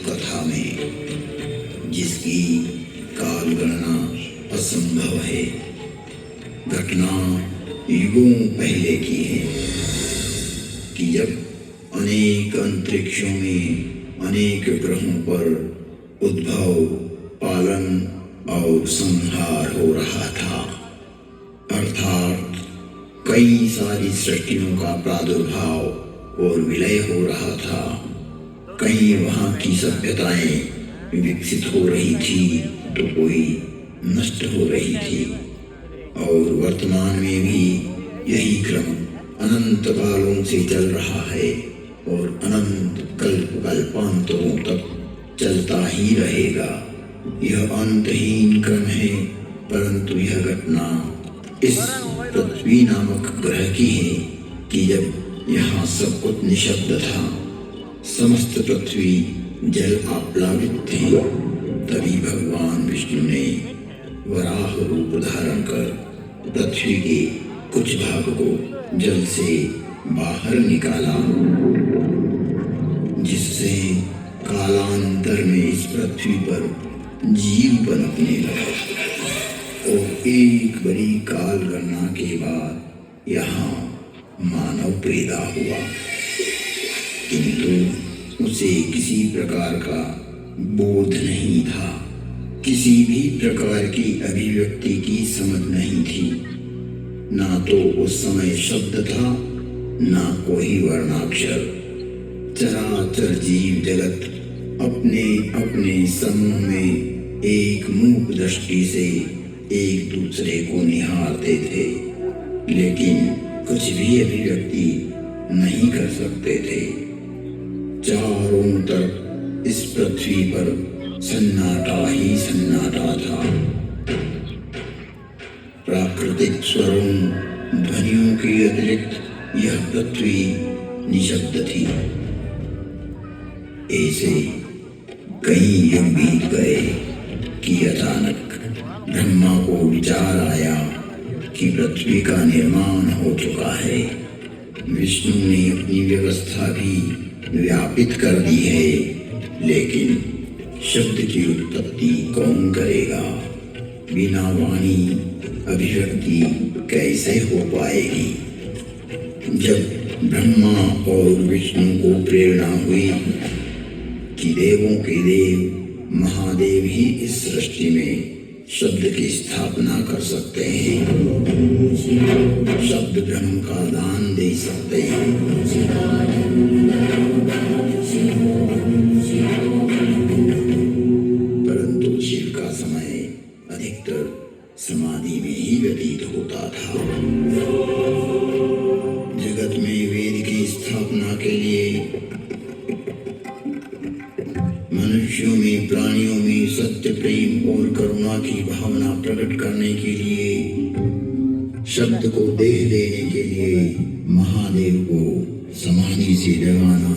कथा में, जिसकी काल गणना असंभव है। घटना युगों पहले की है कि जब अनेक अंतरिक्षों में अनेक ग्रहों पर उद्भव, पालन और संहार हो रहा था। अर्थात कई सारी सृष्टियों का प्रादुर्भाव और विलय हो रहा था। कहीं वहाँ की सभ्यताएं विकसित हो रही थी तो कोई नष्ट हो रही थी, और वर्तमान में भी यही क्रम अनंत कालों से चल रहा है और अनंत कल्पांतरों तक चलता ही रहेगा। यह अंतहीन क्रम है, परंतु यह घटना इस पृथ्वी नामक ग्रह की है कि जब यहाँ सब कुछ निशब्द था, समस्त पृथ्वी जल आप्लावित थी, तभी भगवान विष्णु ने वराह रूप धारण कर पृथ्वी के कुछ भाग को जल से बाहर निकाला, जिससे कालांतर में इस पृथ्वी पर जीव पनपने लगा। और एक बड़ी काल गणना के बाद यहाँ मानव पैदा हुआ, किंतु उसे किसी प्रकार का बोध नहीं था, किसी भी प्रकार की अभिव्यक्ति की समझ नहीं थी। ना तो उस समय शब्द था, ना कोई वर्णाक्षर। चराचर जीव जगत अपने अपने समूह में एक मूक दृष्टि से एक दूसरे को निहारते थे, लेकिन कुछ भी अभिव्यक्ति नहीं कर सकते थे। चारों तरफ इस पृथ्वी पर सन्नाटा ही सन्नाटा था। प्राकृतिक स्वरों, ध्वनियों के अतिरिक्त यह पृथ्वी निशब्द थी। ऐसे कई युग बीत गए कि अचानक ब्रह्मा को विचार आया कि पृथ्वी का निर्माण हो चुका है। विष्णु ने अपनी व्यवस्था भी व्यापित कर दी है, लेकिन शब्द की उत्पत्ति कौन करेगा? बिना वाणी अभिव्यक्ति कैसे हो पाएगी? जब ब्रह्मा और विष्णु को प्रेरणा हुई कि देवों के देव महादेव ही इस सृष्टि में शब्द की स्थापना कर सकते हैं, शब्द ब्रह्म का दान दे सकते हैं, परंतु शिव का समय अधिकतर समाधि में ही व्यतीत होता था। जगत में वेद की स्थापना के लिए, मनुष्यों में, प्राणियों में सत्य, प्रेम और करुणा की भावना प्रकट करने के लिए, शब्द को देह देने के लिए महादेव को समाधि से जगाना